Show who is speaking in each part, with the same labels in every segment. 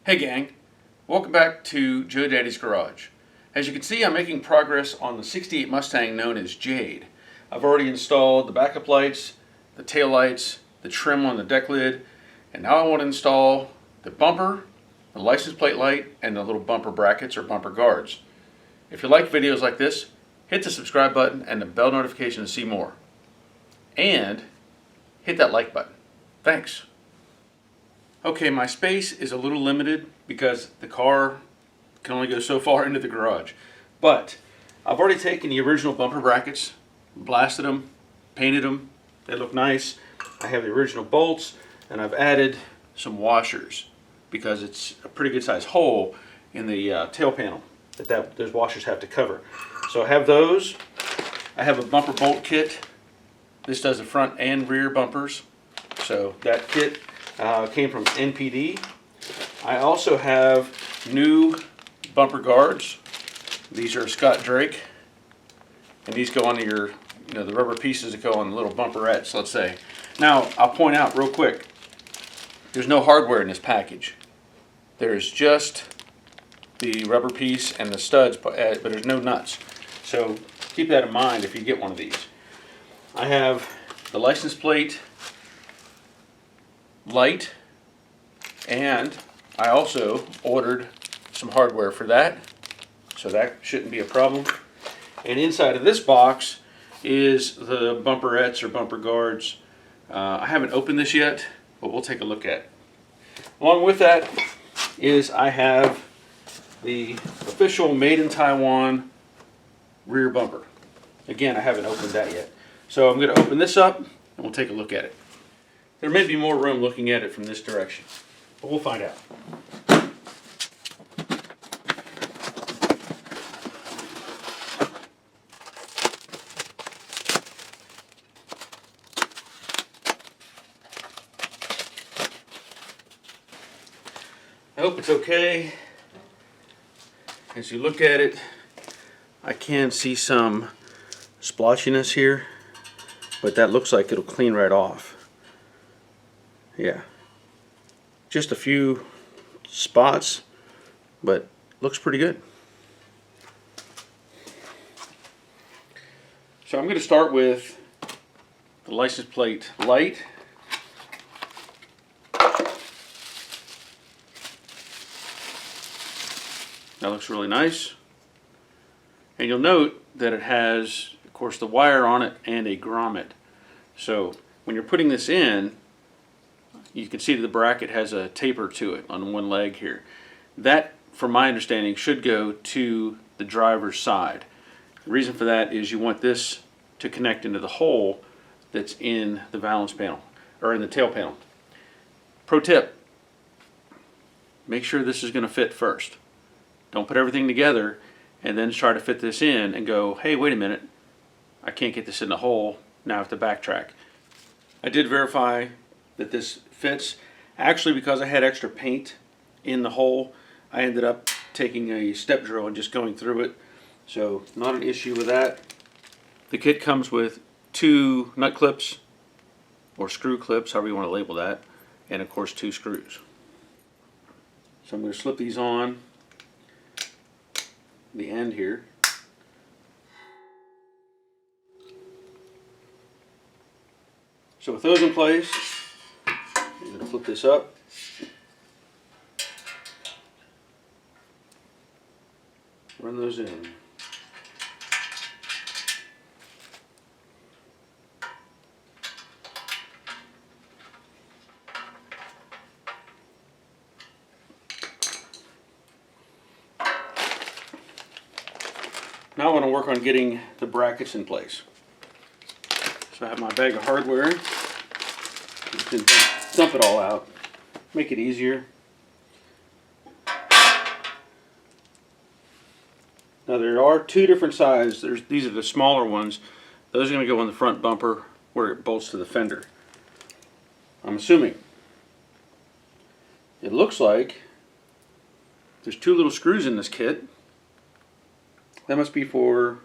Speaker 1: Hey gang, welcome back to Joe Daddy's Garage. As you can see, I'm making progress on the 68 Mustang known as Jade. I've already installed the backup lights, the tail lights, the trim on the deck lid, and now I want to install the bumper, the license plate light, and the little bumper brackets or bumper guards. If you like videos like this, hit the subscribe button and the bell notification to see more. And hit that like button. Thanks. Okay, my space is a little limited because the car can only go so far into the garage. But I've already taken the original bumper brackets, blasted them, painted them. They look nice. I have the original bolts, and I've added some washers because it's a pretty good sized hole in the tail panel that those washers have to cover. So I have those. I have a bumper bolt kit. This does the front and rear bumpers. So that kit came from NPD. I also have new bumper guards. These are Scott Drake, and these go onto your, the rubber pieces that go on the little bumperettes, let's say. Now, I'll point out real quick, there's no hardware in this package. There's just the rubber piece and the studs, but there's no nuts. So keep that in mind if you get one of these. I have the license plate light, and I also ordered some hardware for that, so that shouldn't be a problem. And inside of this box is the bumperettes or bumper guards. I haven't opened this yet, but we'll take a look at it. Along with that is I have the official Made in Taiwan rear bumper. Again, I haven't opened that yet. So I'm going to open this up and we'll take a look at it. There may be more room looking at it from this direction, but we'll find out. I hope it's okay. As you look at it, I can see some splotchiness here, but that looks like it'll clean right off. Yeah, just a few spots, but looks pretty good. So I'm going to start with the license plate light. That looks really nice. And you'll note that it has, of course, the wire on it and a grommet. So when you're putting this in, you can see that the bracket has a taper to it on one leg here. That, from my understanding, should go to the driver's side. The reason for that is you want this to connect into the hole that's in the valance panel, or in the tail panel. Pro tip, make sure this is going to fit first. Don't put everything together and then try to fit this in and go, hey, wait a minute, I can't get this in the hole, now I have to backtrack. I did verify that this fits. Actually, because I had extra paint in the hole, I ended up taking a step drill and just going through it. So not an issue with that. The kit comes with 2 nut clips or screw clips, however you want to label that, and of course 2 screws. So I'm going to slip these on the end here. So with those in place, I'm going to flip this up. Run those in. Now I want to work on getting the brackets in place. So I have my bag of hardware. You can dump it all out, make it easier. Now there are 2 different sizes. These are the smaller ones. Those are going to go on the front bumper where it bolts to the fender. I'm assuming. It looks like there's 2 little screws in this kit. That must be for,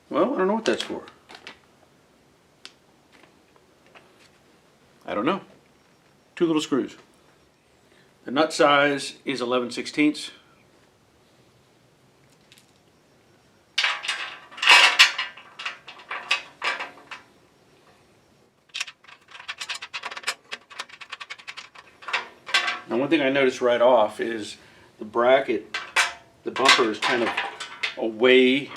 Speaker 1: well, I don't know what that's for. I don't know. 2 little screws. The nut size is 11/16. Now, one thing I noticed right off is the bracket, the bumper is kind of away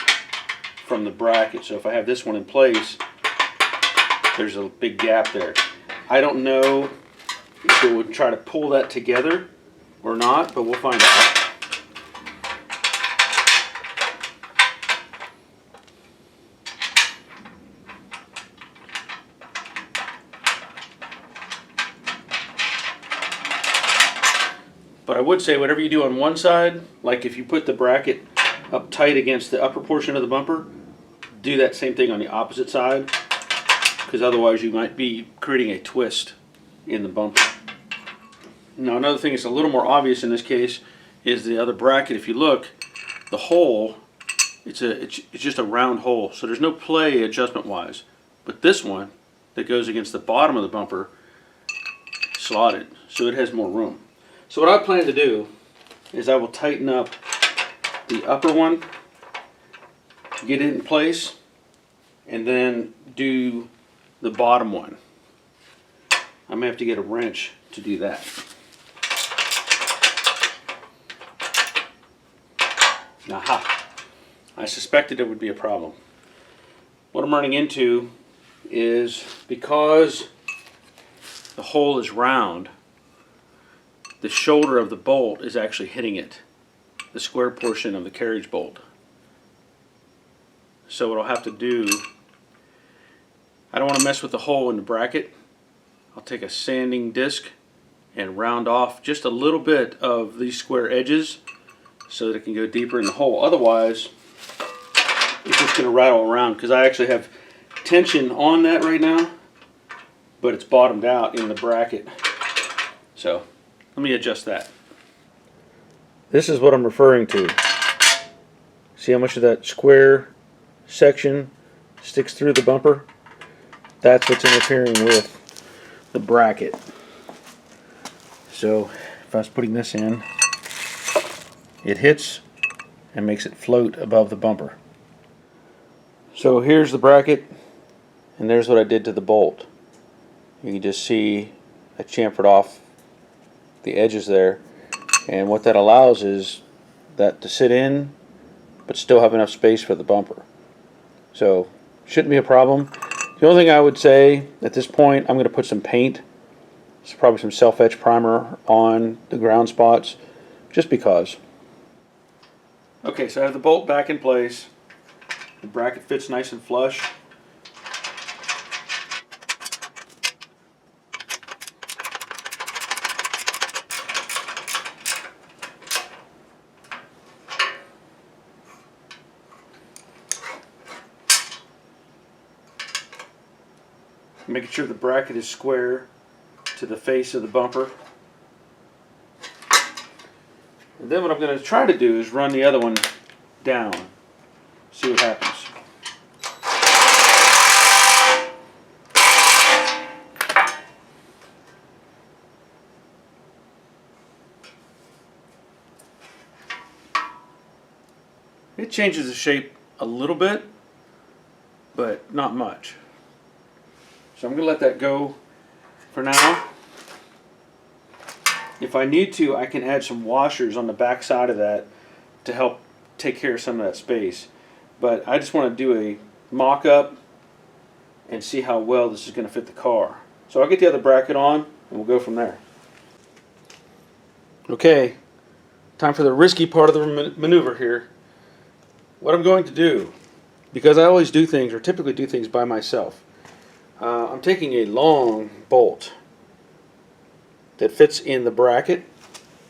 Speaker 1: from the bracket. So if I have this one in place, there's a big gap there. I don't know if it would try to pull that together or not, but we'll find out. But I would say whatever you do on one side, like if you put the bracket up tight against the upper portion of the bumper, do that same thing on the opposite side, because otherwise you might be creating a twist in the bumper. Now, another thing that's a little more obvious in this case is the other bracket. If you look, the hole, it's just a round hole, so there's no play adjustment wise. But this one that goes against the bottom of the bumper, slotted, so it has more room. So what I plan to do is I will tighten up the upper one, get it in place, and then do the bottom one. I may have to get a wrench to do that. Aha! I suspected it would be a problem. What I'm running into is, because the hole is round, the shoulder of the bolt is actually hitting it, the square portion of the carriage bolt. So what I'll have to do, I don't want to mess with the hole in the bracket. I'll take a sanding disc and round off just a little bit of these square edges so that it can go deeper in the hole. Otherwise, it's just going to rattle around, because I actually have tension on that right now, but it's bottomed out in the bracket. So let me adjust that. This is what I'm referring to. See how much of that square section sticks through the bumper? That's what's interfering with the bracket. So if I was putting this in, it hits and makes it float above the bumper. So here's the bracket, and there's what I did to the bolt. You can just see I chamfered off the edges there, and what that allows is that to sit in but still have enough space for the bumper. So shouldn't be a problem. The only thing I would say at this point, I'm going to put some paint, so probably some self-etch primer on the ground spots, just because. Okay, so I have the bolt back in place. The bracket fits nice and flush. Making sure the bracket is square to the face of the bumper. And then what I'm going to try to do is run the other one down. See what happens. It changes the shape a little bit, but not much. So I'm going to let that go for now. If I need to, I can add some washers on the back side of that to help take care of some of that space. But I just want to do a mock-up and see how well this is going to fit the car. So I'll get the other bracket on and we'll go from there. Okay, time for the risky part of the maneuver here. What I'm going to do, because I always do things, or typically do things by myself, I'm taking a long bolt that fits in the bracket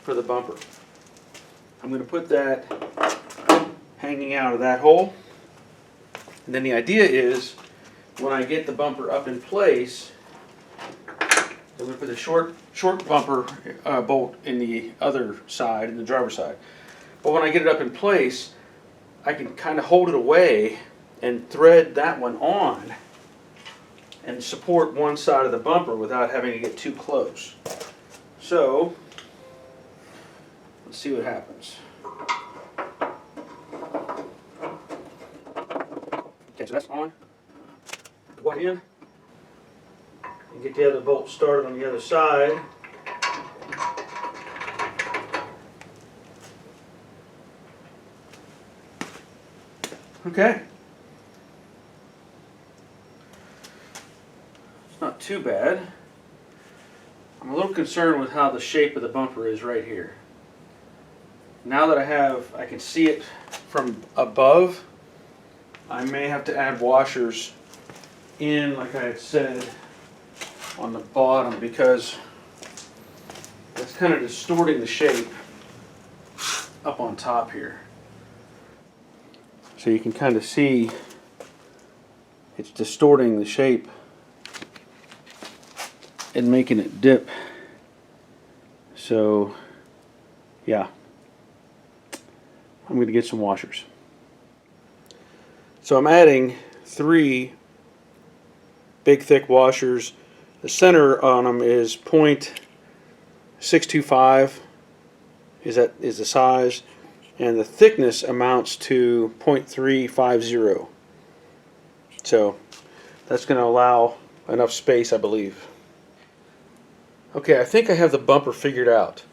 Speaker 1: for the bumper. I'm going to put that hanging out of that hole. And then the idea is, when I get the bumper up in place, I'm going to put a short bumper bolt in the other side, in the driver's side. But when I get it up in place, I can kind of hold it away and thread that one on and support one side of the bumper without having to get too close. So see what happens. Okay, so that's on. Go in and get the other bolt started on the other side. Okay. It's not too bad. I'm a little concerned with how the shape of the bumper is right here. Now that I can see it from above, I may have to add washers in, like I had said, on the bottom, because it's kind of distorting the shape up on top here. So you can kind of see it's distorting the shape and making it dip. So yeah, I'm going to get some washers. So I'm adding 3 big thick washers. The center on them is .625 is the size, and the thickness amounts to .350. So that's going to allow enough space, I believe. Okay, I think I have the bumper figured out,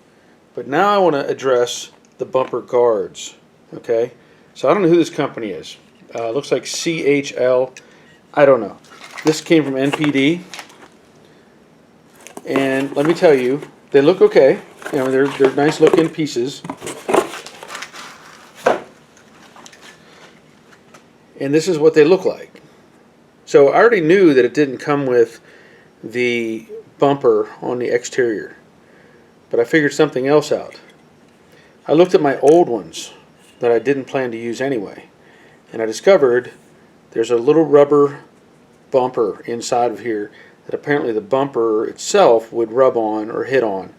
Speaker 1: but now I want to address the bumper guards. Okay, so I don't know who this company is. Looks like CHL. I don't know. This came from NPD, and let me tell you, they look okay. You know, they're nice looking pieces. And this is what they look like. So I already knew that it didn't come with the bumper on the exterior, but I figured something else out. I looked at my old ones that I didn't plan to use anyway, and I discovered there's a little rubber bumper inside of here that apparently the bumper itself would rub on or hit on.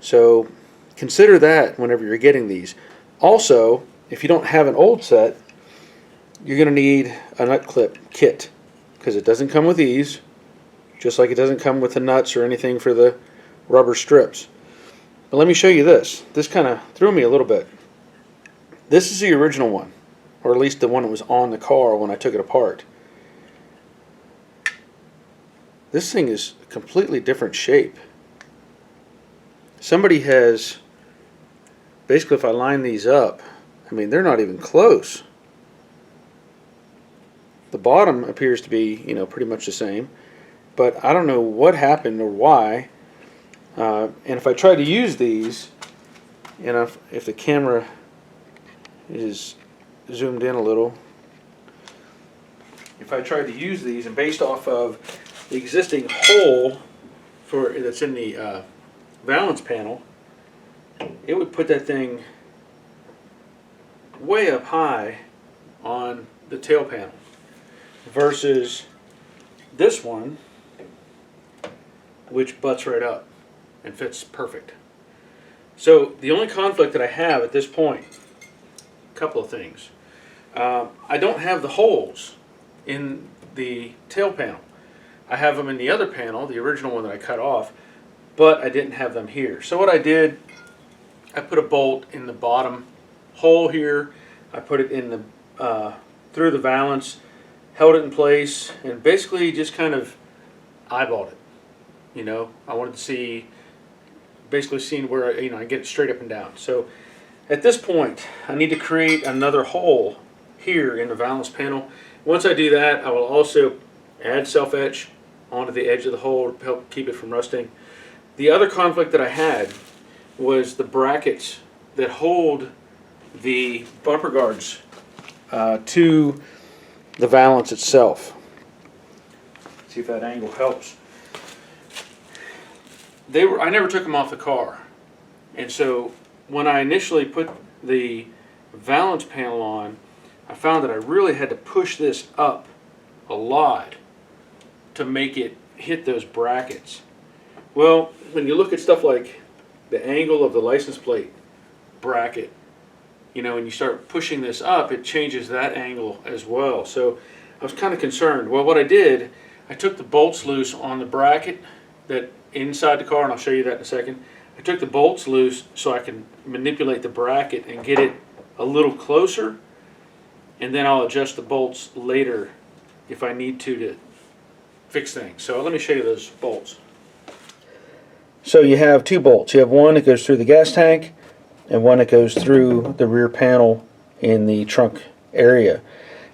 Speaker 1: So consider that whenever you're getting these. Also, if you don't have an old set, you're going to need a nut clip kit, because it doesn't come with these, just like it doesn't come with the nuts or anything for the rubber strips. But let me show you this. This kind of threw me a little bit. This is the original one, or at least the one that was on the car when I took it apart. This thing is a completely different shape. Somebody has, basically if I line these up, I mean, they're not even close. The bottom appears to be, you know, pretty much the same, but I don't know what happened or why. And if I try to use these, you know, if the camera is zoomed in a little, if I tried to use these, and based off of the existing hole that's in the valance panel, it would put that thing way up high on the tail panel, versus this one, which butts right up and fits perfect. So the only conflict that I have at this point, a couple of things. I don't have the holes in the tail panel. I have them in the other panel, the original one that I cut off, but I didn't have them here. So what I did, I put a bolt in the bottom hole here. I put it in the through the valance, held it in place, and basically just kind of eyeballed it. You know, I wanted to see, basically seeing where I get it straight up and down. So at this point, I need to create another hole here in the valance panel. Once I do that, I will also add self-etch onto the edge of the hole to help keep it from rusting. The other conflict that I had was the brackets that hold the bumper guards to the valance itself. Let's see if that angle helps. I never took them off the car, and so when I initially put the valance panel on, I found that I really had to push this up a lot to make it hit those brackets. Well, when you look at stuff like the angle of the license plate bracket, you know, and you start pushing this up, it changes that angle as well. So I was kind of concerned. Well, what I did, I took the bolts loose on the bracket that inside the car, and I'll show you that in a second. I I took the bolts loose so I can manipulate the bracket and get it a little closer, and then I'll adjust the bolts later if I need to fix things. So let me show you those bolts. So you have two bolts. You have one that goes through the gas tank and one that goes through the rear panel in the trunk area.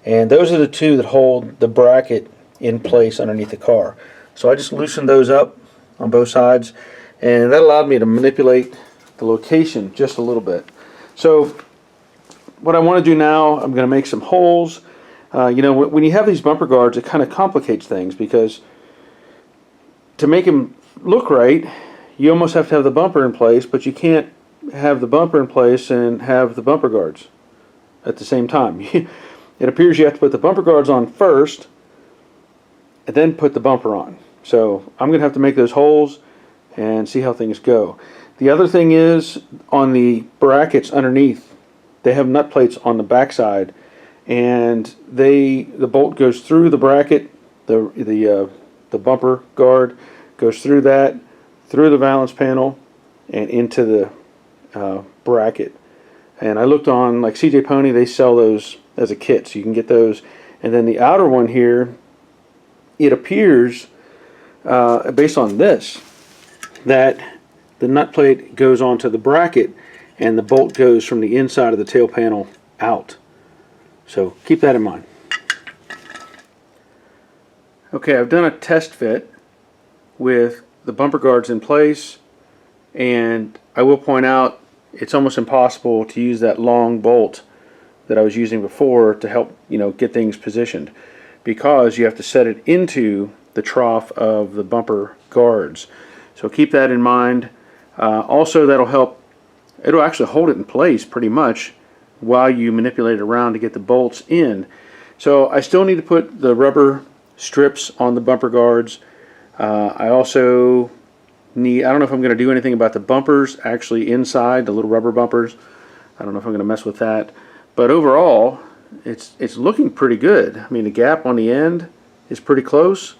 Speaker 1: And those are the two that hold the bracket in place underneath the car. So I just loosened those up on both sides, and that allowed me to manipulate the location just a little bit. So what I want to do now, I'm going to make some holes. You know, when you have these bumper guards, it kind of complicates things, because to make them look right, you almost have to have the bumper in place, but you can't have the bumper in place and have the bumper guards at the same time. It appears you have to put the bumper guards on first and then put the bumper on. So I'm going to have to make those holes and see how things go. The other thing is, on the brackets underneath, they have nut plates on the backside, and the bolt goes through the bracket, the bumper guard goes through that, through the valance panel, and into the bracket. And I looked on, like CJ Pony, they sell those as a kit, so you can get those. And then the outer one here, it appears, based on this, that the nut plate goes onto the bracket and the bolt goes from the inside of the tail panel out. So keep that in mind. Okay, I've done a test fit with the bumper guards in place, and I will point out it's almost impossible to use that long bolt that I was using before to help, you know, get things positioned, because you have to set it into the trough of the bumper guards. So keep that in mind. Also, that'll help, it'll actually hold it in place pretty much while you manipulate it around to get the bolts in. So I still need to put the rubber strips on the bumper guards. I also need, I don't know if I'm going to do anything about the bumpers actually inside, the little rubber bumpers. I don't know if I'm going to mess with that. But overall, it's looking pretty good. I mean, the gap on the end is pretty close.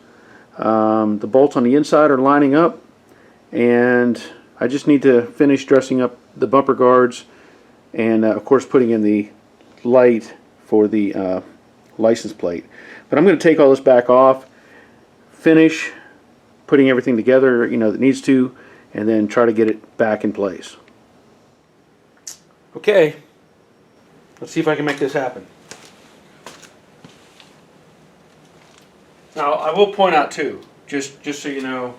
Speaker 1: The bolts on the inside are lining up, and I just need to finish dressing up the bumper guards, and of course putting in the light for the license plate. But I'm going to take all this back off, finish putting everything together, you know, that needs to, and then try to get it back in place. Okay, let's see if I can make this happen. Now, I will point out too, just so you know,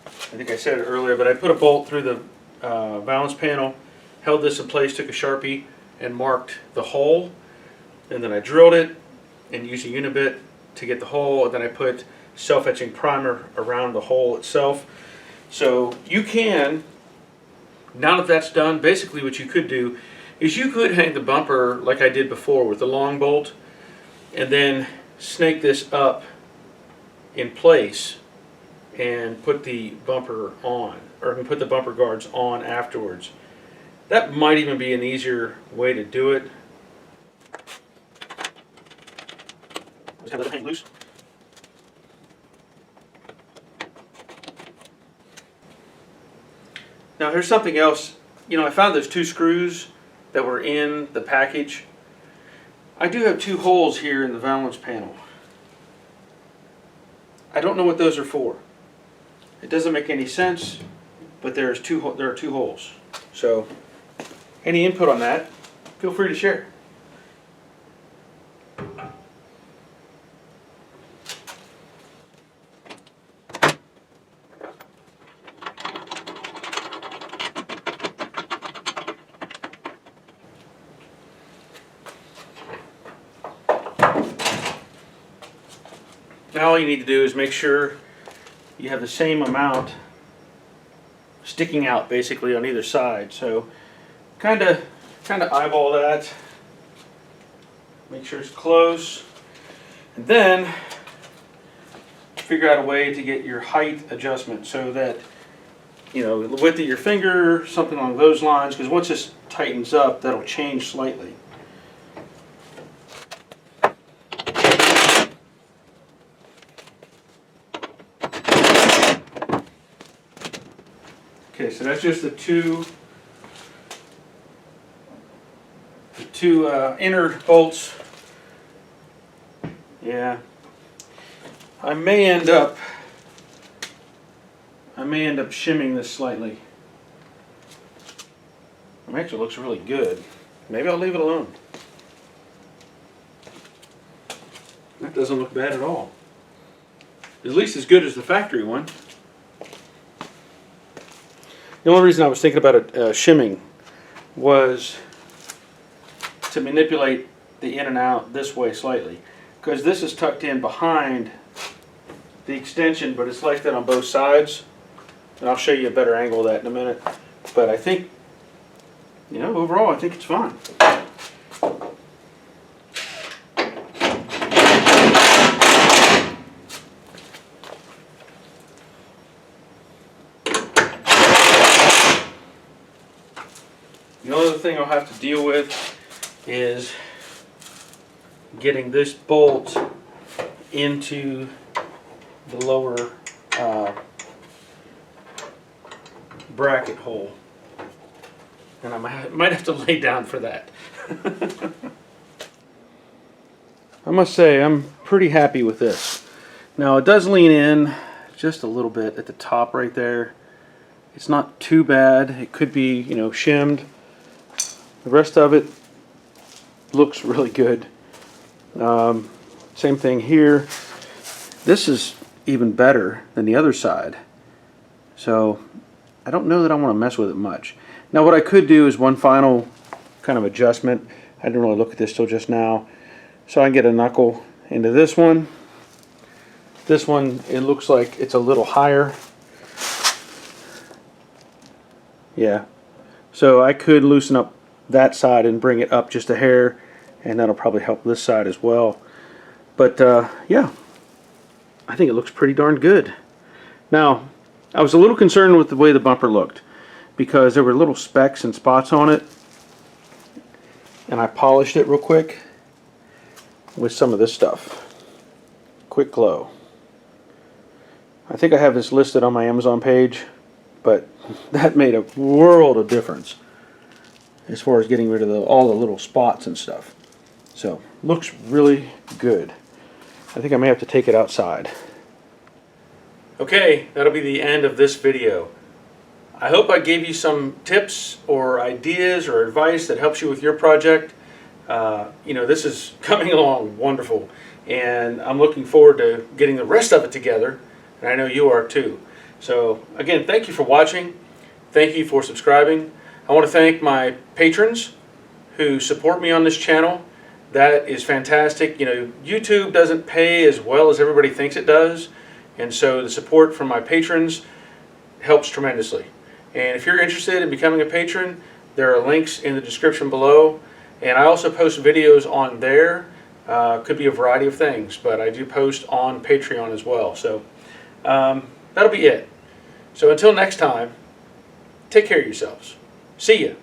Speaker 1: I think I said it earlier, but I put a bolt through the valance panel, held this in place, took a Sharpie and marked the hole, and then I drilled it and used a unibit to get the hole, and then I put self-etching primer around the hole itself. So you can, now that that's done, basically what you could do is you could hang the bumper like I did before with the long bolt, and then snake this up in place and put the bumper on, or put the bumper guards on afterwards. That might even be an easier way to do it. Just kind of let it hang loose. Now here's something else. You know, I found those two screws that were in the package. I do have two holes here in the valance panel. I don't know what those are for. It doesn't make any sense, but there are two holes. So any input on that, feel free to share. Now all you need to do is make sure you have the same amount sticking out basically on either side. So kind of eyeball that, make sure it's close, and then figure out a way to get your height adjustment so that, you know, the width of your finger, something along those lines, because once this tightens up, that'll change slightly. Okay, so that's just the two inner bolts. Yeah, I may end up shimming this slightly. It actually looks really good. Maybe I'll leave it alone. That doesn't look bad at all. At least as good as the factory one. The only reason I was thinking about it shimming was to manipulate the in and out this way slightly, because this is tucked in behind the extension, but it's like that on both sides, and I'll show you a better angle of that in a minute. But I think, you know, overall I think it's fine. The only other thing I'll have to deal with is getting this bolt into the lower bracket hole, and I might have to lay down for that. I must say I'm pretty happy with this. Now it does lean in just a little bit at the top right there. It's not too bad. It could be, you know, shimmed. The rest of it looks really good. Same thing here. This is even better than the other side. So I don't know that I want to mess with it much. Now what I could do is one final kind of adjustment. I didn't really look at this till just now. So I can get a knuckle into this one. This one, it looks like it's a little higher. Yeah. So I could loosen up that side and bring it up just a hair, and that'll probably help this side as well. But yeah, I think it looks pretty darn good. Now I was a little concerned with the way the bumper looked, because there were little specks and spots on it, and I polished it real quick with some of this stuff, Quick Glow. I think I have this listed on my Amazon page, but that made a world of difference as far as getting rid of all the little spots and stuff. So looks really good. I think I may have to take it outside. Okay, that'll be the end of this video. I hope I gave you some tips or ideas or advice that helps you with your project. You know, this is coming along wonderful, and I'm looking forward to getting the rest of it together, and I know you are too. So again, thank you for watching. Thank you for subscribing. I want to thank my patrons who support me on this channel. That is fantastic. You know, YouTube doesn't pay as well as everybody thinks it does, and so the support from my patrons helps tremendously. And if you're interested in becoming a patron, there are links in the description below, and I also post videos on there. Could be a variety of things, but I do post on Patreon as well. So that'll be it. So until next time, take care of yourselves. See ya.